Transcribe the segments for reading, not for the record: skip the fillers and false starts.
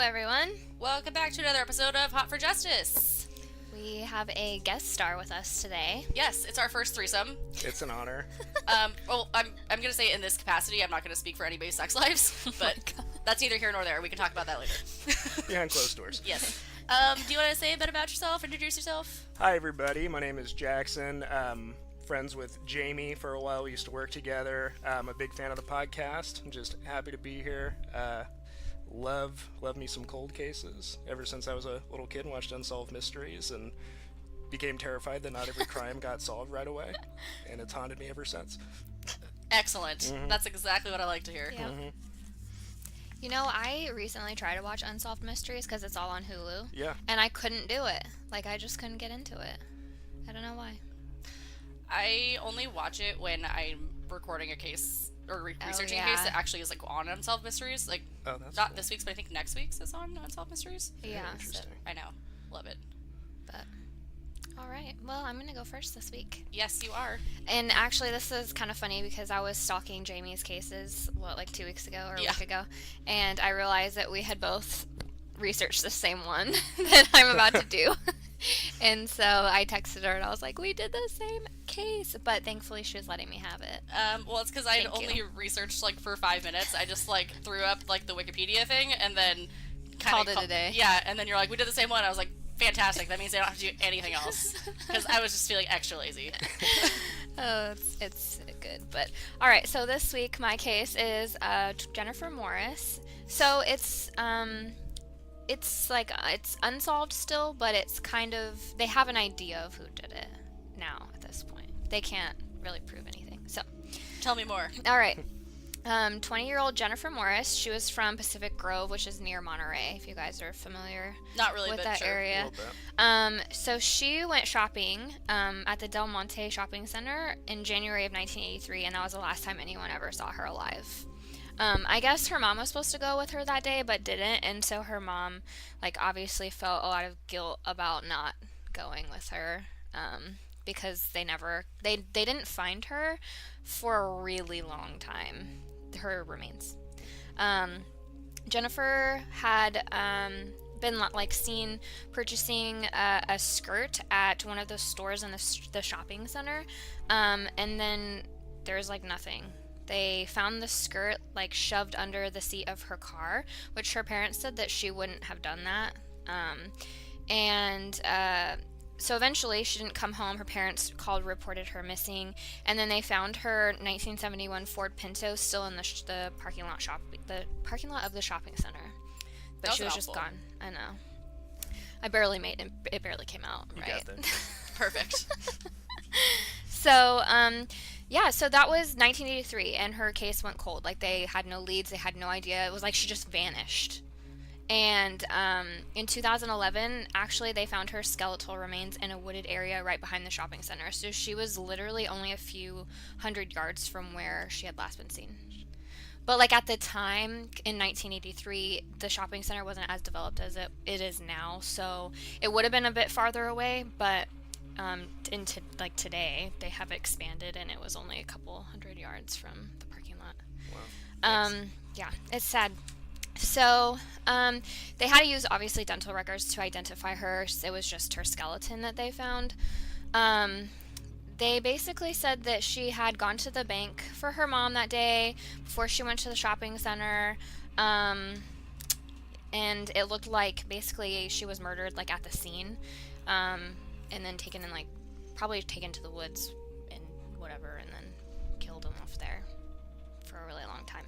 everyone. Welcome back to another episode of Hot for Justice. We have a guest star with us today. Yes, it's our first threesome. It's an honor. Well, I'm going to say in this capacity. I'm not going to speak for anybody's sex lives, but that's neither here nor there. We can talk about that later. Behind closed doors. Yes. Do you want to say a bit about yourself? Introduce yourself? Hi, everybody. My name is Jackson. Friends with Jaymie for a while. We used to work together. I'm a big fan of the podcast. I'm just happy to be here. Love me some cold cases. Ever since I was a little kid and watched Unsolved Mysteries and became terrified that not every crime got solved right away. And it's haunted me ever since. Excellent. Mm-hmm. That's exactly what I like to hear. Yep. Mm-hmm. You know, I recently tried to watch Unsolved Mysteries because it's all on Hulu. Yeah. And I couldn't do it. Like, I just couldn't get into it. I don't know why. I only watch it when I'm recording a case or researching a case that actually is like on Unsolved Mysteries. Like, that's not cool. this week's, but I think next week's is on Unsolved Mysteries. Yeah. Interesting. I know. Love it. But, all right. Well, I'm going to go first this week. Yes, you are. And actually, this is kind of funny because I was stalking Jamie's cases, like 2 weeks ago or a week ago, and I realized that we had both researched the same one that I'm about to do. And so I texted her and I was like, we did the same case, but thankfully she was letting me have it. Well, it's because I had only researched like for 5 minutes. I just like threw up like the Wikipedia thing and then Called it a day. Yeah, and then you're like, we did the same one. I was like, fantastic. That means I don't have to do anything else because I was just feeling extra lazy. Oh, it's good. But all right, so this week my case is Jennifer Morris. So it's unsolved still, but it's kind of, they have an idea of who did it now at this point. They can't really prove anything. So Tell me more. all right. 20-year-old Jennifer Morris. She was from Pacific Grove, which is near Monterey, if you guys are familiar Not really, with but that sure. area. So she went shopping at the Del Monte Shopping Center in January of 1983, and that was the last time anyone ever saw her alive. I guess her mom was supposed to go with her that day, but didn't, and so her mom, like, obviously felt a lot of guilt about not going with her, because they didn't find her for a really long time, her remains. Jennifer had been like seen purchasing a skirt at one of the stores in the shopping center, and then there's like nothing. They found the skirt like shoved under the seat of her car, which her parents said that she wouldn't have done that. So eventually she didn't come home. Her parents reported her missing, and then they found her 1971 Ford Pinto still in the parking lot of the shopping center. But she was just gone. I know. I barely made it. It barely came out. You right? got that. Perfect. So, so that was 1983, and her case went cold. Like, they had no leads, they had no idea. It was like she just vanished. And in 2011, actually, they found her skeletal remains in a wooded area right behind the shopping center. So she was literally only a few hundred yards from where she had last been seen. But, like, at the time, in 1983, the shopping center wasn't as developed as it is now. So it would have been a bit farther away, but today, they have expanded, and it was only a couple hundred yards from the parking lot. Wow. Yeah, it's sad. So, they had to use, obviously, dental records to identify her. It was just her skeleton that they found. They basically said that she had gone to the bank for her mom that day before she went to the shopping center. And it looked like, basically, she was murdered, like, at the scene. And then probably taken to the woods and whatever, and then killed off there for a really long time.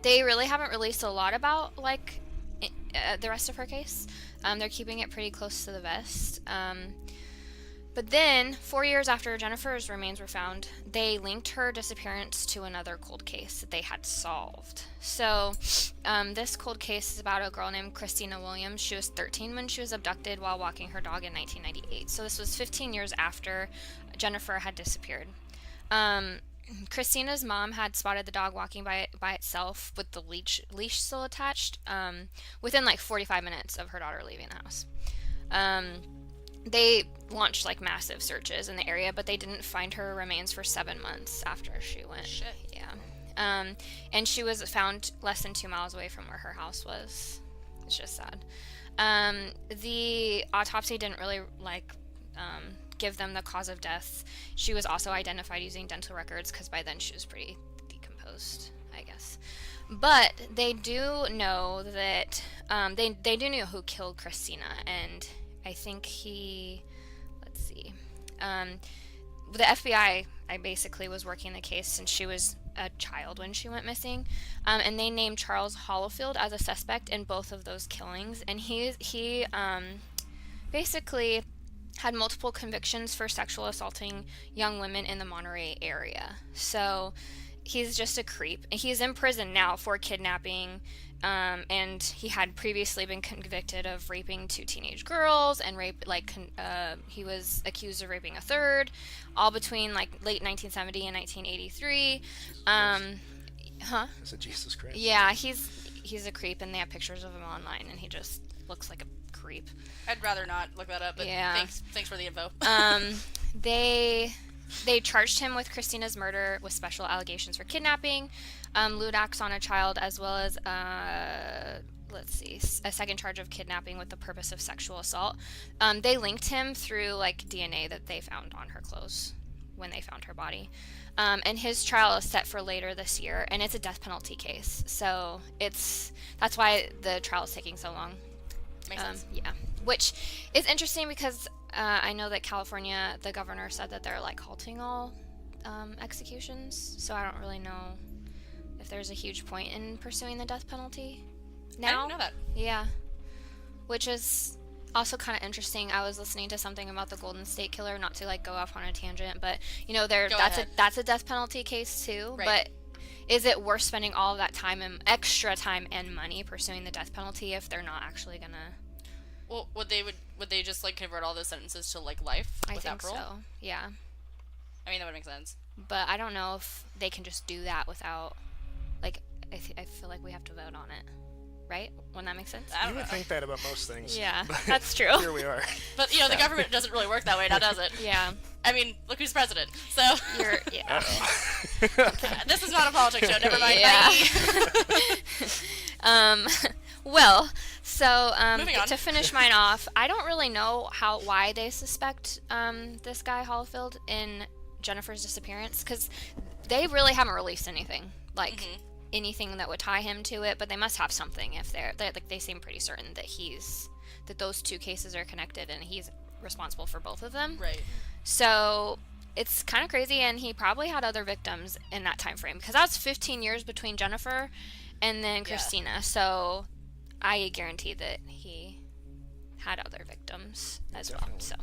They really haven't released a lot about, like, the rest of her case. They're keeping it pretty close to the vest. But then, 4 years after Jennifer's remains were found, they linked her disappearance to another cold case that they had solved. So, this cold case is about a girl named Christina Williams. She was 13 when she was abducted while walking her dog in 1998. So this was 15 years after Jennifer had disappeared. Christina's mom had spotted the dog walking by itself with the leash still attached within like 45 minutes of her daughter leaving the house. They launched like massive searches in the area, but they didn't find her remains for 7 months after she went. Shit. Yeah, And she was found less than 2 miles away from where her house was. It's just sad. The autopsy didn't really give them the cause of death. She was also identified using dental records because by then she was pretty decomposed, I guess. But they do know that they do know who killed Christina, and I think let's see. The FBI, I basically was working the case since she was a child when she went missing, and they named Charles Holofield as a suspect in both of those killings, and he basically had multiple convictions for sexual assaulting young women in the Monterey area. So he's just a creep. He's in prison now for kidnapping, and he had previously been convicted of raping 2 teenage girls and he was accused of raping a third, all between late 1970 and 1983. Is it Jesus Christ? Yeah, he's a creep, and they have pictures of him online, and he just looks like a creep. I'd rather not look that up, but yeah. Thanks for the info. They charged him with Christina's murder with special allegations for kidnapping, lewd acts on a child, as well as a second charge of kidnapping with the purpose of sexual assault. They linked him through DNA that they found on her clothes when they found her body. And his trial is set for later this year, and it's a death penalty case. So that's why the trial is taking so long. Makes sense. Yeah, which is interesting because I know that California, the governor said that they're halting all executions. So I don't really know if there's a huge point in pursuing the death penalty now. I didn't know that. Yeah, which is also kind of interesting. I was listening to something about the Golden State Killer, not to go off on a tangent, but that's a death penalty case too. Right. But is it worth spending all of that time and extra time and money pursuing the death penalty if they're not actually gonna? Well, would they just convert all those sentences to life I without think parole? so. Yeah. I mean, that would make sense. But I don't know if they can just do that without I feel like we have to vote on it, right? Wouldn't that make sense? You would think that about most things. Yeah, but that's true. Here we are. But the government doesn't really work that way now, does it? Yeah. I mean, look who's president. So Yeah. this is not a politics show. Never mind. Yeah. Bye. Well, so Moving on. to finish mine off, I don't really know why they suspect this guy Holofield in Jennifer's disappearance, because they really haven't released anything anything that would tie him to it, but they must have something if they seem pretty certain that those 2 cases are connected and he's responsible for both of them. Right. So it's kind of crazy, and he probably had other victims in that time frame, because that was 15 years between Jennifer and then Christina. So I guarantee that he had other victims as Definitely. well. So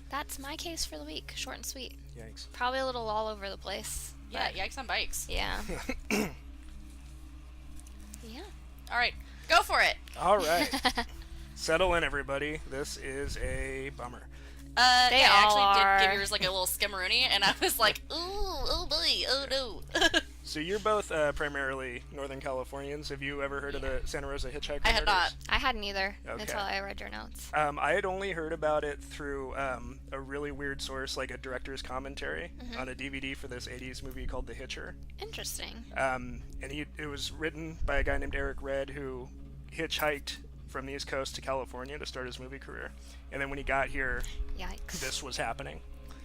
that's my case for the week. Short and sweet. Yikes. Probably a little all over the place. Yeah, yikes on bikes. Yeah. Yeah. All right, go for it. All right. Settle in, everybody. This is a bummer. They I all actually are. did give yours a little skimmeroonie, and I was like, ooh, oh boy, oh no. So you're both primarily Northern Californians. Have you ever heard of the Santa Rosa Hitchhiker I had murders? not. I hadn't either Okay. until I read your notes. I had only heard about it through a really weird source, like a director's commentary on a DVD for this 80s movie called The Hitcher. Interesting. And it was written by a guy named Eric Red, who hitchhiked from the East Coast to California to start his movie career. And then when he got here, Yikes. this was happening.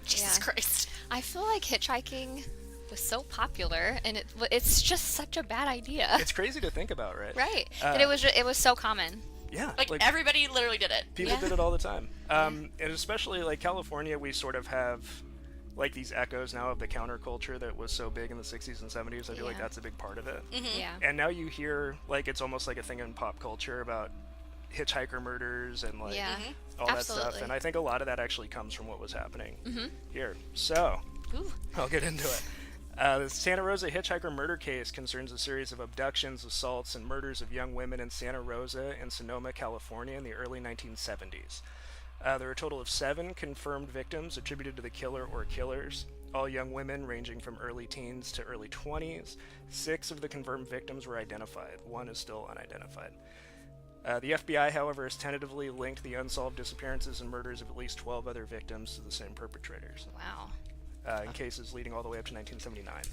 Jesus Yeah. Christ. I feel like hitchhiking was so popular, and it's just such a bad idea. It's crazy to think about, right? Right. That it was so common. Yeah. Like everybody literally did it. People Yeah. did it all the time. And especially California, we sort of have these echoes now of the counterculture that was so big in the 60s and 70s. I feel like Yeah. that's a big part of it. Yeah. And now you hear it's almost like a thing in pop culture about hitchhiker murders and Yeah. all that Absolutely. stuff. And I think a lot of that actually comes from what was happening here. So Ooh. I'll get into it. The Santa Rosa Hitchhiker murder case concerns a series of abductions, assaults, and murders of young women in Santa Rosa and Sonoma, California in the early 1970s. There are a total of 7 confirmed victims attributed to the killer or killers, all young women ranging from early teens to early 20s. 6 of the confirmed victims were identified. 1 is still unidentified. The FBI, however, has tentatively linked the unsolved disappearances and murders of at least 12 other victims to the same perpetrators, Wow. in cases leading all the way up to 1979.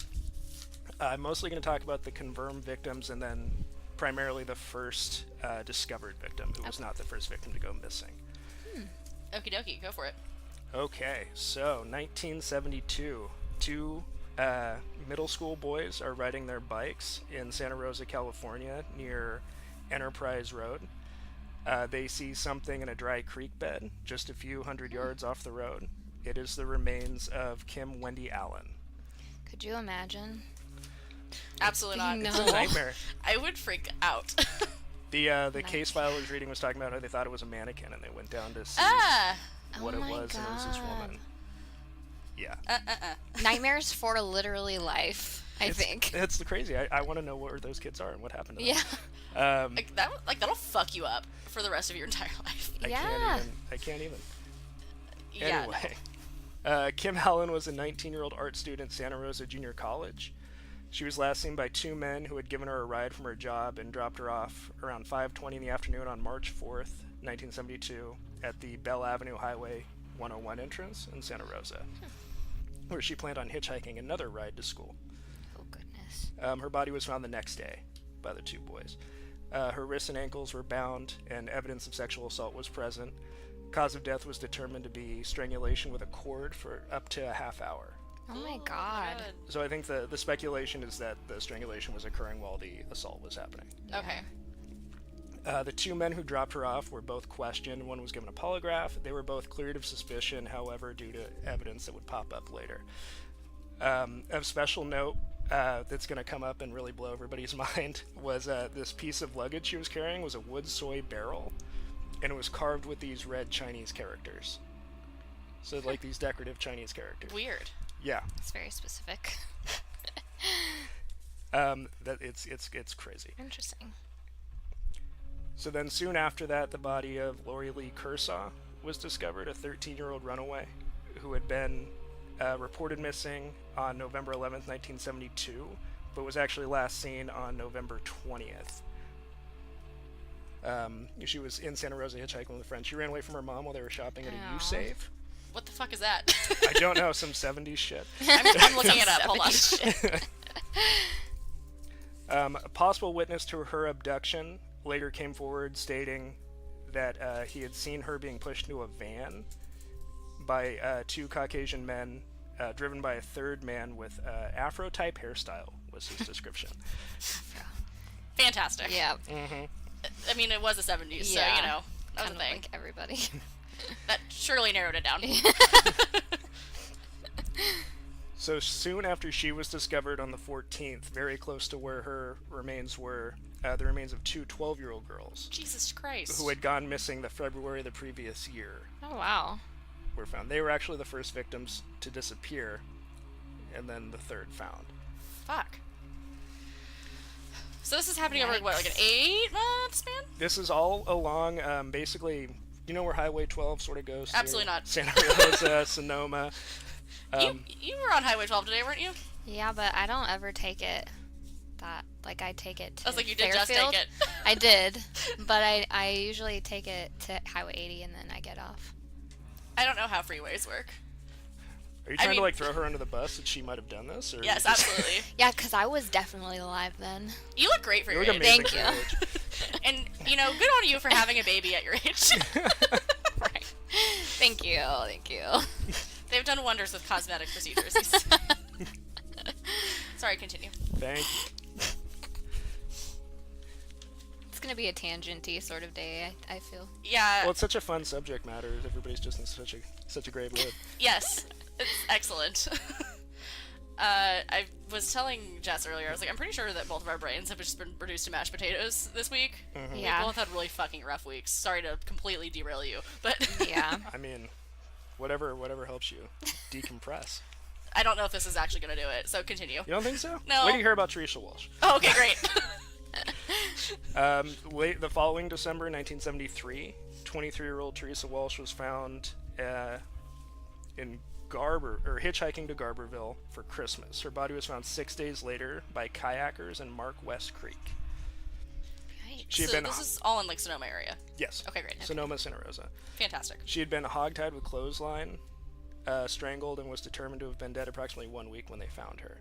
I'm mostly going to talk about the confirmed victims and then primarily the first discovered victim, who was not the first victim to go missing. Okie dokie, go for it. Okay, so 1972, two middle school boys are riding their bikes in Santa Rosa, California, near Enterprise Road. They see something in a dry creek bed just a few hundred yards off the road. It is the remains of Kim Wendy Allen. Could you imagine? Absolutely not. No. It's a nightmare. I would freak out. The case file I was reading was talking about how they thought it was a mannequin, and they went down to see what it was, and it was this woman. Yeah. Nightmares for literally life, I think. It's crazy. I want to know where those kids are and what happened to them. Yeah. That'll fuck you up for the rest of your entire life. I can't even. Yeah. Anyway, Kim Allen was a 19-year-old art student at Santa Rosa Junior College. She was last seen by two men who had given her a ride from her job and dropped her off around 5:20 in the afternoon on March 4th, 1972, at the Bell Avenue Highway 101 entrance in Santa Rosa, where she planned on hitchhiking another ride to school. Oh, goodness. Her body was found the next day by the two boys. Her wrists and ankles were bound, and evidence of sexual assault was present. Cause of death was determined to be strangulation with a cord for up to a half hour. Oh my god. So I think the speculation is that the strangulation was occurring while the assault was happening. Okay. The two men who dropped her off were both questioned. One was given a polygraph. They were both cleared of suspicion, however, due to evidence that would pop up later. Of special note, that's going to come up and really blow everybody's mind, was this piece of luggage she was carrying was a wood soy barrel, and it was carved with these red Chinese characters. So like these decorative Chinese characters. Weird. Yeah. It's very specific. It's crazy. Interesting. So then soon after that, the body of Lori Lee Kershaw was discovered, a 13-year-old runaway who had been reported missing on November 11th, 1972, but was actually last seen on November 20th. She was in Santa Rosa hitchhiking with a friend. She ran away from her mom while they were shopping at a U-Save. What the fuck is that? I don't know, some 70s shit. I'm looking it up. Hold on. A possible witness to her abduction later came forward stating that he had seen her being pushed into a van by two Caucasian men, driven by a third man with Afro-type hairstyle, was his description. Fantastic. Yeah. Mm-hmm. I mean, it was the 70s, so, Yeah. you know, that was Kind a of thing. like everybody. That surely narrowed it down. So soon after she was discovered on the 14th, very close to where her remains were, the remains of two 12-year-old girls Jesus Christ. who had gone missing the February of the previous year Oh, wow. were found. They were actually the first victims to disappear, and then the third found. Fuck. So this is happening over, what, like an Yikes. 8-month span? This is all along, basically, you know where Highway 12 sort of goes? Absolutely through? not. Santa Rosa, Sonoma. You were on Highway 12 today, weren't you? Yeah, but I don't ever take it I take it to I was like, you did just Fairfield. take it. I did, but I usually take it to Highway 80 and then I get off. I don't know how freeways work. Are you trying to, like, throw her under the bus that she might have done this? Or Yes, absolutely. Yeah, because I was definitely alive then. You look great for You your look age. amazing Thank for you. your age. And, you know, good on you for having a baby at your age. Right. Thank you. They've done wonders with cosmetic procedures. Sorry, continue. Thank you. It's going to be a tangent-y sort of day, I feel. Yeah. Well, it's such a fun subject matter. Everybody's just in such a great mood. Yes. It's excellent. I was telling Jess earlier, I was like, I'm pretty sure that both of our brains have just been reduced to mashed potatoes this week. Mm-hmm. Yeah. We both had really fucking rough weeks. Sorry to completely derail you, but Yeah. I mean, whatever helps you decompress. I don't know if this is actually going to do it, so continue. You don't think so? No. Wait till you hear about Teresa Walsh. Oh, okay, great. The following December 1973, 23-year-old Teresa Walsh was found in hitchhiking to Garberville for Christmas. Her body was found 6 days later by kayakers in Mark West Creek. She had So been this is all in, like, Sonoma area? Yes. Okay, great. Sonoma, Santa Rosa. Fantastic. She had been hogtied with clothesline, strangled, and was determined to have been dead approximately 1 week when they found her.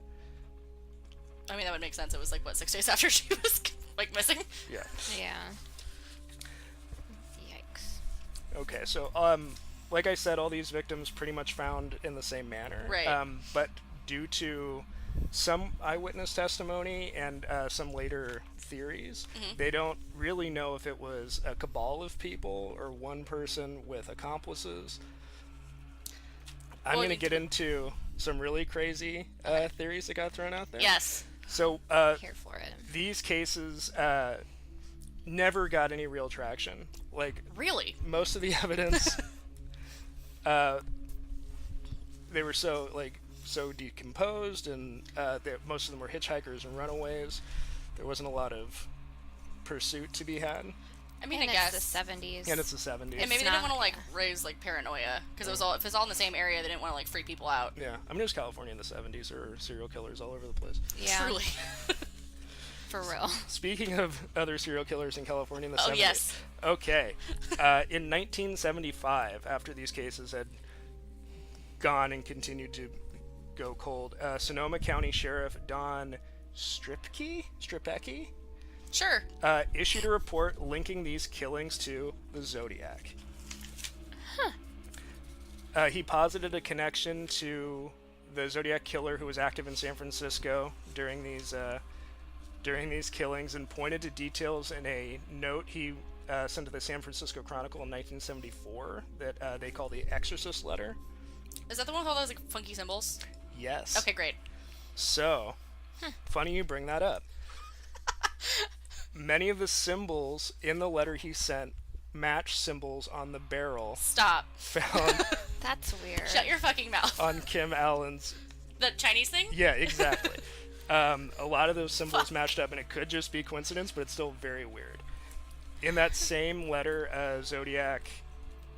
I mean, that would make sense. It was like, what, 6 days after she was, like, missing? Yeah. Yeah. Yikes. Okay, so, like I said, all these victims pretty much found in the same manner. Right. But due to some eyewitness testimony and some later theories, they don't really know if it was a cabal of people or one person with accomplices. I'm going to get into some really crazy theories that got thrown out there. Yes. So, Here for it. these cases never got any real traction. Like, Really? most of the evidence, they were so decomposed, and most of them were hitchhikers and runaways. There wasn't a lot of pursuit to be had. I mean, And I it's guess. the 70s. And it's the 70s. And maybe they not- didn't want to, like, raise, like, paranoia. Because if it's all in the same area, they didn't want to, like, freak people out. Yeah, I mean, it was California in the 70s. There were serial killers all over the place. Yeah. Truly. For real. Speaking of other serial killers in California in the 70s. Oh, yes. Okay. In 1975, after these cases had gone and continued to go cold, Sonoma County Sheriff Don Stripecki Sure. issued a report linking these killings to the Zodiac. He posited a connection to the Zodiac killer who was active in San Francisco during these killings, and pointed to details in a note he sent to the San Francisco Chronicle in 1974 that they call the Exorcist Letter. Is that the one with all those, like, funky symbols? Yes. Okay, great. So, funny you bring that up. Many of the symbols in the letter he sent match symbols on the barrel Stop. found That's weird. Shut your fucking mouth. on Kim Allen's. The Chinese thing? Yeah, exactly. A lot of those symbols matched up, and it could just be coincidence, but it's still very weird. In that same letter, Zodiac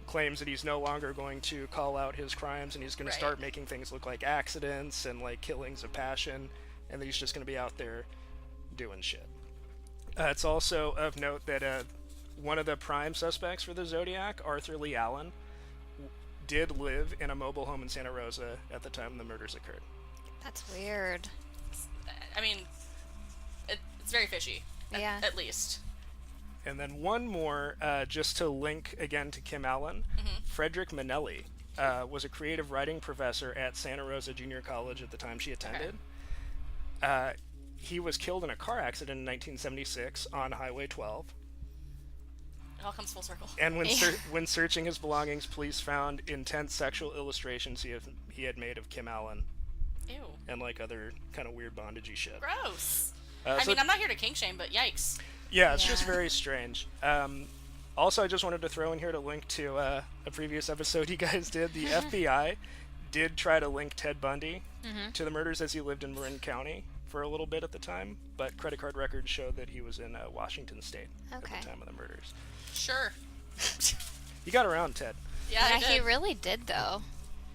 claims that he's no longer going to call out his crimes, and he's going to Right. start making things look like accidents and like killings of passion, and that he's just going to be out there doing shit. It's also of note that one of the prime suspects for the Zodiac, Arthur Lee Allen, did live in a mobile home in Santa Rosa at the time the murders occurred. That's weird. I mean, it's very fishy. Yeah. At least. And then one more, just to link again to Kim Allen. Frederick Manelli was a creative writing professor at Santa Rosa Junior College at the time she attended. He was killed in a car accident in 1976 on Highway 12. It all comes full circle. And when searching his belongings, police found intense sexual illustrations he had made of Kim Allen Ew. and like other kind of weird bondagey shit. Gross. So- I mean, I'm not here to kink shame, but yikes. Yeah, it's just Yeah. very strange. Also, I just wanted to throw in here to link to a previous episode you guys did. The FBI did try to link Ted Bundy to the murders as he lived in Marin County for a little bit at the time, but credit card records showed that he was in Washington State Okay. at the time of the murders. Sure. You got around, Ted. Yeah, I Yeah, did. he really did, though.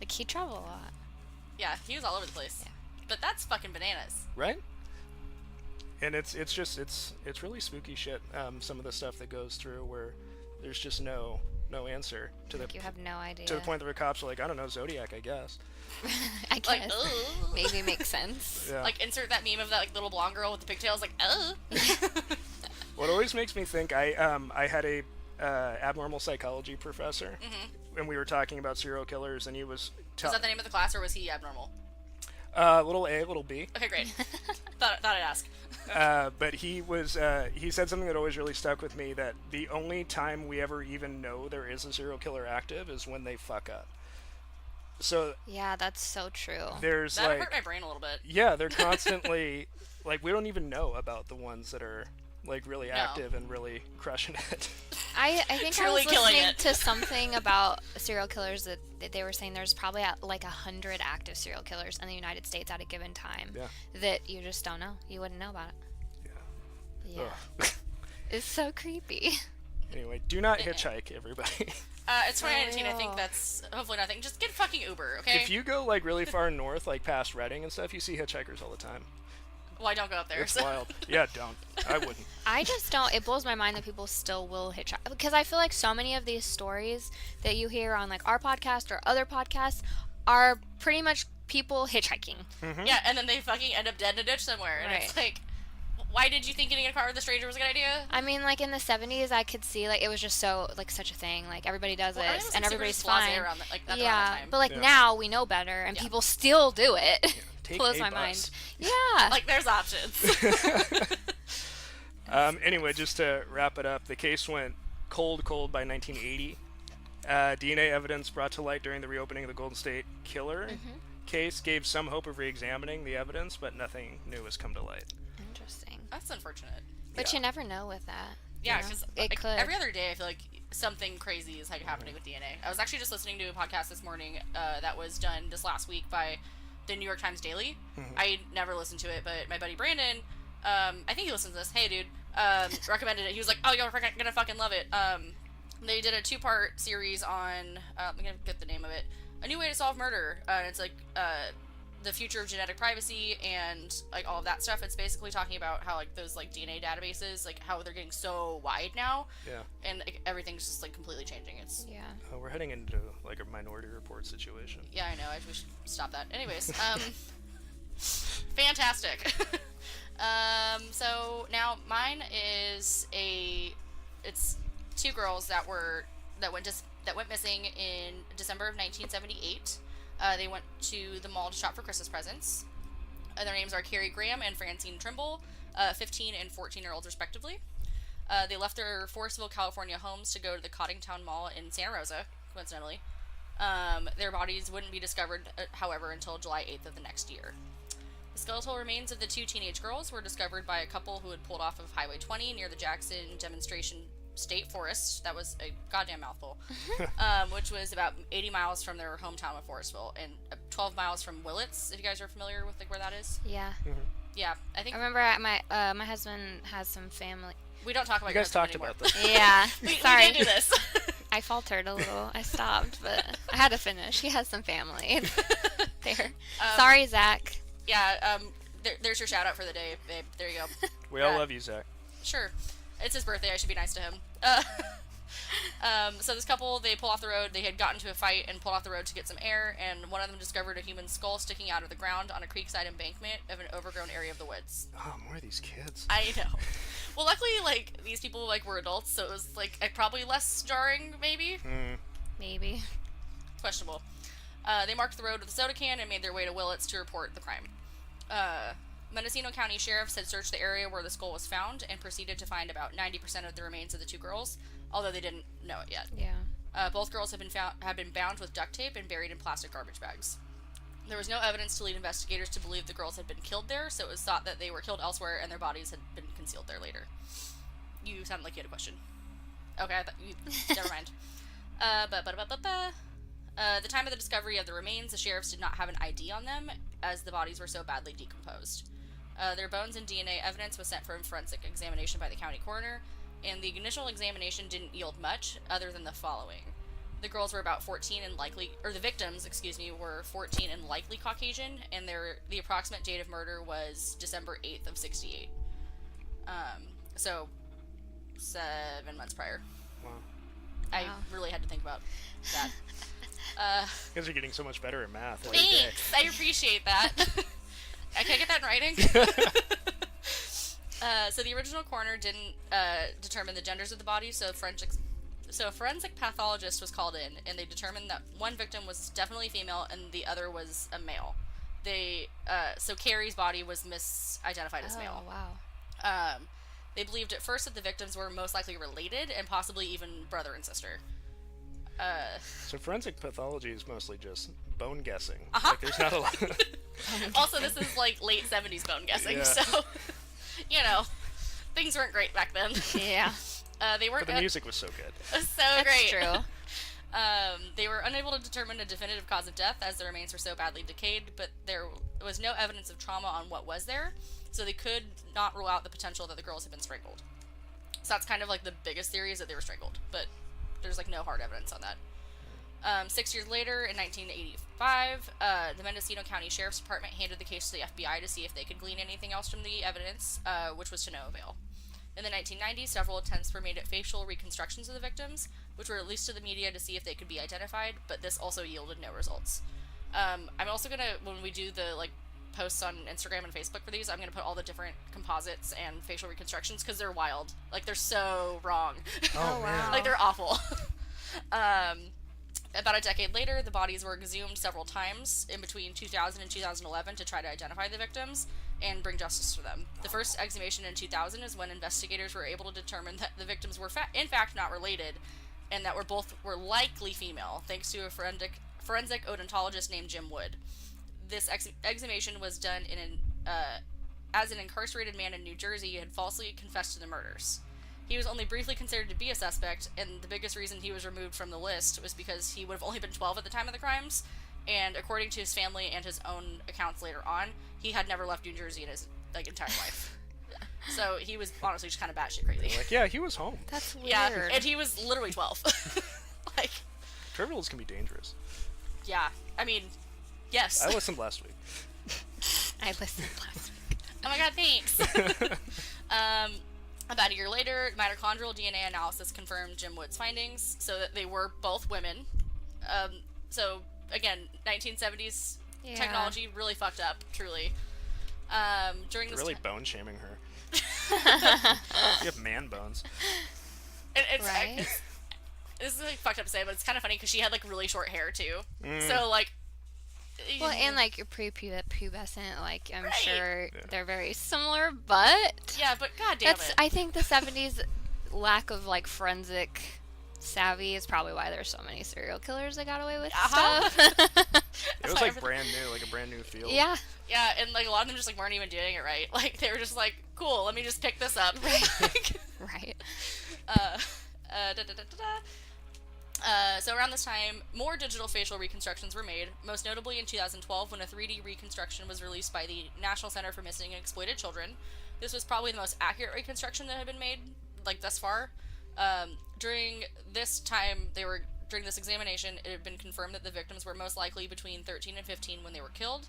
Like, he traveled a lot. Yeah, he was all over the place. Yeah. But that's fucking bananas. Right? And it's really spooky shit. Some of the stuff that goes through where there's just no answer to Like, you have no idea. the point that the cops are like, I don't know, Zodiac, I guess. I Like, guess. ugh. Maybe makes sense. Yeah. Like, insert that meme of that, like, little blonde girl with the pigtails, like, oh. What always makes me think, I had a abnormal psychology professor, and we were talking about serial killers, and he was Was that the name of the class, or was he abnormal? little A, little B. Okay, great. thought I'd ask. But he said something that always really stuck with me, that the only time we ever even know there is a serial killer active is when they fuck up. So Yeah, that's so true. there's That like, hurt my brain a little bit. yeah, they're constantly like, we don't even know about the ones that are like really active and really crushing it. I think I Truly was killing listening it. to something about serial killers that they were saying there's probably like 100 active serial killers in the United States at a given time Yeah. that you just don't know. You wouldn't know about it. Yeah. Ugh. It's so creepy. Anyway, do not hitchhike, everybody. It's 2019, I think real. that's hopefully nothing. Just get fucking Uber, okay? If you go like really far north, like past Reading and stuff, you see hitchhikers all the time. Well, I don't go up there, It's so. wild. Yeah, don't. I wouldn't. I just don't. It blows my mind that people still will hitchhike, because I feel like so many of these stories that you hear on like our podcast or other podcasts are pretty much people hitchhiking. Yeah, and then they fucking end up dead in a ditch somewhere. And it's like, why did you think getting in a car with a stranger was a good idea? I mean, like, in the 70s, I could see, like, it was just so, like, such a thing. Like, everybody does it, and everybody's fine. Around that, like, that yeah, time. but, like, now we know better, and people still do it. Yeah. Take Blows my mind. Yeah. Like, there's options. Anyway, just to wrap it up, the case went cold by 1980. DNA evidence brought to light during the reopening of the Golden State Killer case gave some hope of re-examining the evidence, but nothing new has come to light. Interesting. That's unfortunate. But you never know with that. Yeah, because it could. Every other day I feel like something crazy is like happening with DNA. I was actually just listening to a podcast this morning that was done this last week by the New York Times Daily. I never listened to it, but my buddy Brandon, I think he listens to this. Hey, dude, recommended it. He was like, "Oh, you're gonna fucking love it." They did a 2-part series on. I'm gonna get the name of it. A New Way to Solve Murder. It's like the future of genetic privacy and like all of that stuff. It's basically talking about how like those like DNA databases, like how they're getting so wide now. Yeah. And like, everything's just like completely changing. It's we're heading into like a Minority Report situation. Yeah, I know. We should stop that. Anyways, fantastic. So now mine is it's 2 girls that went missing in December of 1978. They went to the mall to shop for Christmas presents. Their names are Kerry Graham and Francine Trimble, 15 and 14-year-olds respectively. They left their Forestville, California homes to go to the Coddingtown Mall in Santa Rosa, coincidentally. Their bodies wouldn't be discovered, however, until July 8th of the next year. The skeletal remains of the 2 teenage girls were discovered by a couple who had pulled off of Highway 20 near the Jackson Demonstration State Forest. That was a goddamn mouthful. Which was about 80 miles from their hometown of Forestville and 12 miles from Willits, if you guys are familiar with like where that is. Yeah. Yeah, I think. I remember my husband has some family. We don't talk about you guys talked anymore. about this. Yeah. Sorry. We did do this. I faltered a little. I stopped, but I had to finish. He has some family there. Sorry, Zach. Yeah. There's your shout out for the day, babe. There you go. We all love you, Zach. Sure. It's his birthday. I should be nice to him. So this couple, they pull off the road. They had gotten into a fight and pulled off the road to get some air, and one of them discovered a human skull sticking out of the ground on a creekside embankment of an overgrown area of the woods. Oh, more of these kids. I know. Well, luckily, like, these people, like, were adults, so it was, like, probably less jarring, maybe? Maybe. Questionable. They marked the road with a soda can and made their way to Willits to report the crime. Mendocino County sheriffs had searched the area where the skull was found and proceeded to find about 90% of the remains of the 2 girls, although they didn't know it yet. Yeah. Both girls had been bound with duct tape and buried in plastic garbage bags. There was no evidence to lead investigators to believe the girls had been killed there, so it was thought that they were killed elsewhere and their bodies had been concealed there later. You sounded like you had a question. Okay, I thought you... Never mind. The time of the discovery of the remains, the sheriffs did not have an ID on them, as the bodies were so badly decomposed. Their bones and DNA evidence was sent for forensic examination by the county coroner, and the initial examination didn't yield much, other than the following. The girls were about 14 and likely, or the victims, were 14 and likely Caucasian, and the approximate date of murder was December 8th of 68. So, 7 months prior. Wow. I really had to think about that. You guys are getting so much better at math every day. Thanks! I appreciate that. I can't get that in writing. So the original coroner didn't determine the genders of the bodies, so a forensic pathologist was called in, and they determined that one victim was definitely female and the other was a male. So Kerry's body was misidentified as male. Oh, wow. They believed at first that the victims were most likely related and possibly even brother and sister. So forensic pathology is mostly just bone guessing. Uh-huh. Like, there's not a lot. Also, this is like late 70s bone guessing, Yeah. so, you know, things weren't great back then. Yeah. They weren't But the music was so good. so That's great. true. They were unable to determine a definitive cause of death as the remains were so badly decayed, but there was no evidence of trauma on what was there, so they could not rule out the potential that the girls had been strangled. So that's kind of like the biggest theory, is that they were strangled, but there's like no hard evidence on that. 6 years later, in 1985, the Mendocino County Sheriff's Department handed the case to the FBI to see if they could glean anything else from the evidence, which was to no avail. In the 1990s, several attempts were made at facial reconstructions of the victims, which were released to the media to see if they could be identified, but this also yielded no results. I'm also gonna, when we do the like posts on Instagram and Facebook for these, I'm gonna put all the different composites and facial reconstructions because they're wild. Like, they're so wrong. Oh, man. Like, they're awful. About a decade later, the bodies were exhumed several times in between 2000 and 2011 to try to identify the victims and bring justice to them. The first exhumation in 2000 is when investigators were able to determine that the victims were in fact not related, and that were likely female, thanks to a forensic odontologist named Jim Wood. This exhumation was done as an incarcerated man in New Jersey had falsely confessed to the murders. He was only briefly considered to be a suspect, and the biggest reason he was removed from the list was because he would have only been 12 at the time of the crimes, and according to his family and his own accounts later on, he had never left New Jersey in his entire life. So he was honestly just kind of batshit crazy. Like, yeah, he was home. That's weird. Yeah, and he was literally 12. Like, Trivials can be dangerous. yeah, I mean, yes. I listened last week. I listened last week. Oh my god, thanks. About a year later, mitochondrial DNA analysis confirmed Jim Wood's findings, so that they were both women. So, again, 1970s technology really fucked up, truly. During this Really bone-shaming her. You have man bones. This is like fucked up to say, but it's kind of funny because she had like really short hair too. So like, well, and like your prepubescent, like I'm Right. sure they're very similar, but yeah, but god damn it. I think the 70s lack of like forensic savvy is probably why there's so many serial killers that got away with stuff. It was like brand new, like a brand new field. Yeah. Yeah, and like a lot of them just like weren't even doing it right. Like they were just like, cool, let me just pick this up. Right. So around this time, more digital facial reconstructions were made, most notably in 2012 when a 3D reconstruction was released by the National Center for Missing and Exploited Children. This was probably the most accurate reconstruction that had been made, like, thus far. During this time, during this examination, it had been confirmed that the victims were most likely between 13 and 15 when they were killed,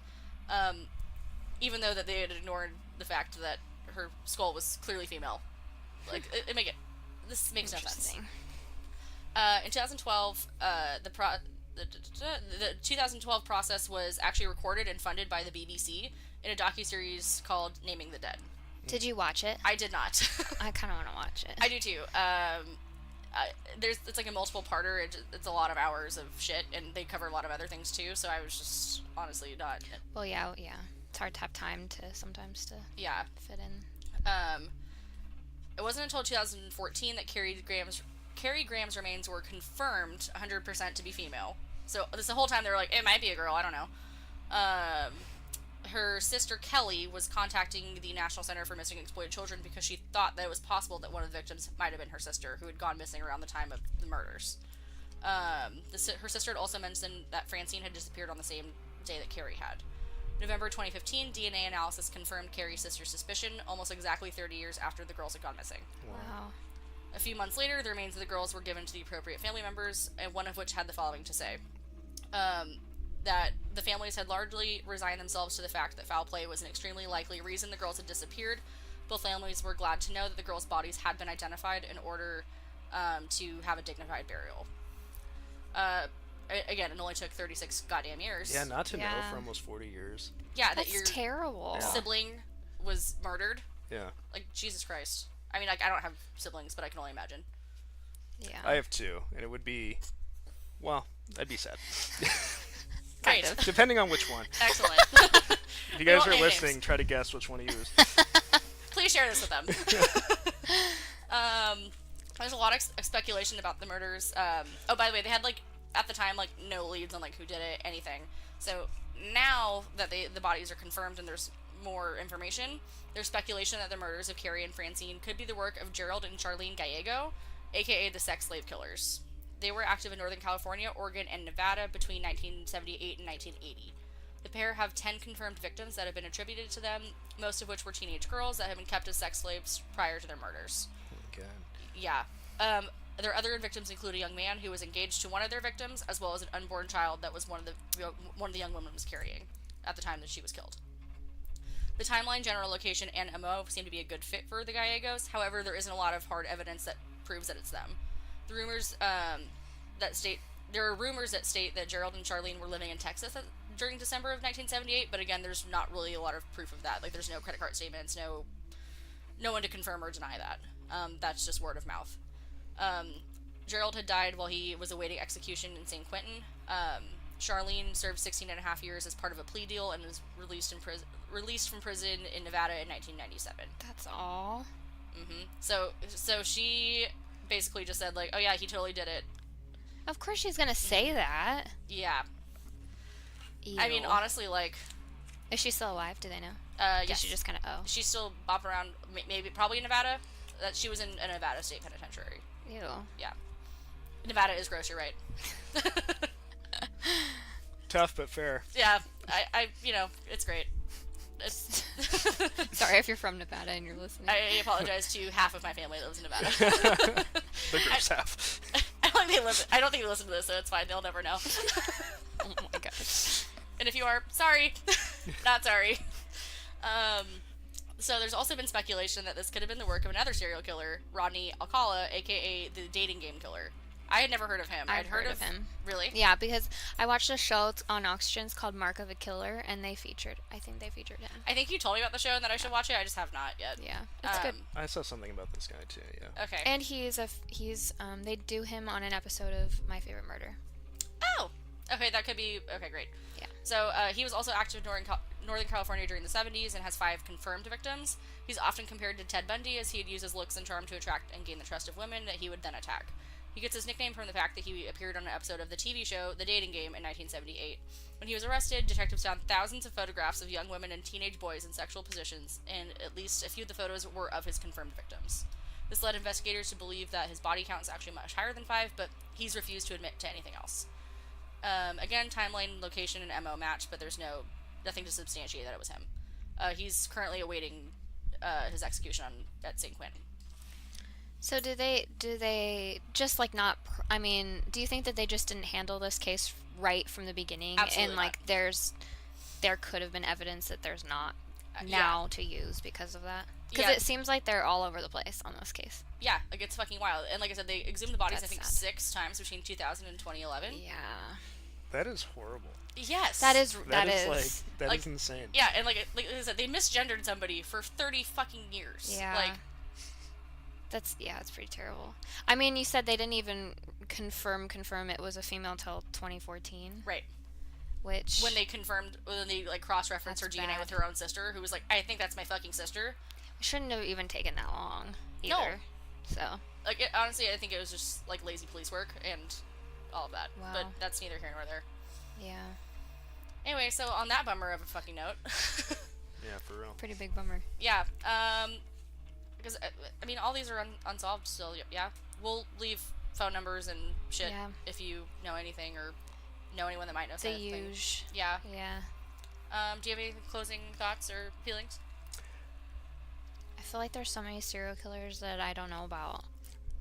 even though that they had ignored the fact that her skull was clearly female. Like, this makes no sense. In 2012, the 2012 process was actually recorded and funded by the BBC in a docuseries called Naming the Dead. Did you watch it? I did not. I kind of want to watch it. I do too. It's like a multiple parter. It's a lot of hours of shit, and they cover a lot of other things too. So I was just honestly not. Well, yeah. It's hard to have time to sometimes to fit in. It wasn't until 2014 that Kerry Graham's remains were confirmed 100% to be female. So the whole time they were like, it might be a girl, I don't know. Her sister Kelly was contacting the National Center for Missing and Exploited Children because she thought that it was possible that one of the victims might have been her sister, who had gone missing around the time of the murders. Her sister had also mentioned that Francine had disappeared on the same day that Kerry had. November 2015, DNA analysis confirmed Kerry's sister's suspicion, almost exactly 30 years after the girls had gone missing. Wow. A few months later, the remains of the girls were given to the appropriate family members, and one of which had the following to say. That the families had largely resigned themselves to the fact that foul play was an extremely likely reason the girls had disappeared. Both families were glad to know that the girls' bodies had been identified in order to have a dignified burial. Again, it only took 36 goddamn years. Yeah, not to know for almost 40 years. Yeah, That's that your terrible. sibling was murdered. Yeah. Like, Jesus Christ. I mean, like, I don't have siblings, but I can only imagine. Yeah. I have two, and it would be, well, I'd be sad. Great. Depending on which one. Excellent. If you guys are listening, try to guess which one to use. Please share this with them. There's a lot of speculation about the murders. Oh, by the way, they had, like, at the time, like, no leads on, like, who did it, anything. So now that the bodies are confirmed and there's more information, there's speculation that the murders of Kerry and Francine could be the work of Gerald and Charlene Gallego, aka the sex slave killers. They were active in Northern California, Oregon, and Nevada between 1978 and 1980. The pair have 10 confirmed victims that have been attributed to them, most of which were teenage girls that have been kept as sex slaves prior to their murders. Okay. Yeah. Their other victims include a young man who was engaged to one of their victims, as well as an unborn child that was one of the young women was carrying at the time that she was killed. The timeline, general location, and MO seem to be a good fit for the Gallegos. However, there isn't a lot of hard evidence that proves that it's them. There are rumors that state that Gerald and Charlene were living in Texas during December of 1978, but again, there's not really a lot of proof of that. Like, there's no credit card statements, no one to confirm or deny that. That's just word of mouth. Gerald had died while he was awaiting execution in St. Quentin. Charlene served 16 and a half years as part of a plea deal and was released from prison in Nevada in 1997. That's all. So she basically just said, like, oh yeah, he totally did it. Of course she's gonna say that. Yeah. Ew. I mean, honestly, like... Is she still alive? Do they know? Yes. Did she just kind of... Oh. She's still bopping around, probably in Nevada. She was in a Nevada state penitentiary. Ew. Yeah. Nevada is gross, you're right. Tough but fair. Yeah, I it's great. Sorry if you're from Nevada and you're listening. I apologize to half of my family that lives in Nevada. The gross half. I don't think they listen to this, so it's fine. They'll never know. Oh my god. And if you are, sorry. Not sorry. So there's also been speculation that this could have been the work of another serial killer, Rodney Alcala, aka the dating game killer. I had never heard of him. I'd heard of him. Really? Yeah, because I watched a show on Oxygen called Mark of a Killer, and I think they featured him. I think you told me about the show and that I should watch it. I just have not yet. Yeah, it's good. I saw something about this guy too. Yeah. Okay. And they do him on an episode of My Favorite Murder. Oh. Okay, that could be... Okay, great. Yeah. So, he was also active in Northern California during the 70s and has 5 confirmed victims. He's often compared to Ted Bundy, as he'd use his looks and charm to attract and gain the trust of women that he would then attack. He gets his nickname from the fact that he appeared on an episode of the TV show The Dating Game in 1978. When he was arrested, detectives found thousands of photographs of young women and teenage boys in sexual positions, and at least a few of the photos were of his confirmed victims. This led investigators to believe that his body count is actually much higher than 5, but he's refused to admit to anything else. Again, timeline, location, and MO match, but there's nothing to substantiate that it was him. He's currently awaiting his execution at St. Quentin. So do they just like not? I mean, do you think that they just didn't handle this case right from the beginning? Absolutely and like there could have been evidence that there's not now to use because of that. Because it seems like they're all over the place on this case. Yeah, like it's fucking wild. And like I said, they exhumed the bodies That's I think sad. 6 times between 2000 and 2011. Yeah. That is horrible. Yes. That is That is insane. Yeah, and like I said, they misgendered somebody for 30 fucking years. Yeah. Like, it's pretty terrible. I mean, you said they didn't even confirm it was a female till 2014. right. Which When they like cross-referenced her That's DNA bad. with her own sister, who was like, I think that's my fucking sister. shouldn't have even taken that long either. No. So Like, honestly, I think it was just like lazy police work and all of that. Wow. But that's neither here nor there. yeah, Anyway, so on that bummer of a fucking note, Yeah, for real. pretty big bummer. yeah, because I mean, all these are unsolved still. Yeah, we'll leave phone numbers and shit Yeah. if you know anything or know anyone that might know The something. huge. Yeah. Yeah. Do you have any closing thoughts or feelings? I feel like there's so many serial killers that I don't know about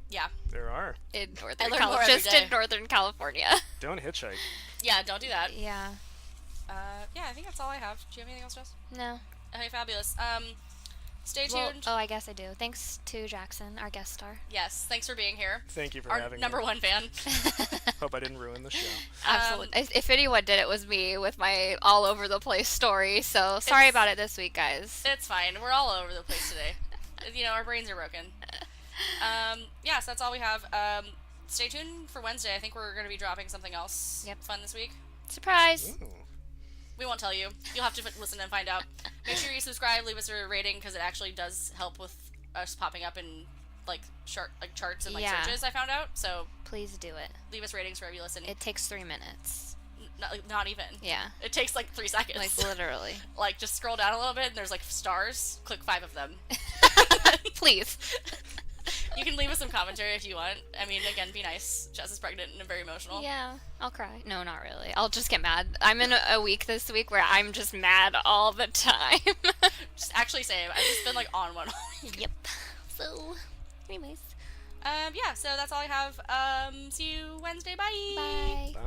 Yeah. There are. in I learn more every day. in Northern California. Don't hitchhike. Yeah. Don't do that. Yeah. Yeah. I think that's all I have. Do you have anything else, Jess? No. Okay. Fabulous. Stay Well, tuned. I guess I do. Thanks to Jackson, our guest star. Yes. Thanks for being here. Thank you for Our having number me. 1 fan. Hope I didn't ruin the show. Absolutely. If anyone did, it was me with my all over the place story. So sorry about it this week, guys. It's fine. We're all over the place today. Our brains are broken. Yeah, so that's all we have. Stay tuned for Wednesday. I think we're going to be dropping something else fun this week. Surprise. Ooh. We won't tell you. You'll have to listen and find out. Make sure you subscribe, leave us a rating, because it actually does help with us popping up in charts and Yeah. searches, I found out. So Please do it. leave us ratings wherever you listen. It takes 3 minutes. Not even. Yeah. It takes 3 seconds. Like literally. Just scroll down a little bit and there's stars. Click 5 of them. Please. You can leave us some commentary if you want. I mean, again, be nice. Jess is pregnant and very emotional. Yeah, I'll cry. No, not really. I'll just get mad. I'm in a week this week where I'm just mad all the time. Just actually same. I've just been on one. Yep. So, anyways. Yeah, so that's all I have. See you Wednesday. Bye. Bye. Bye.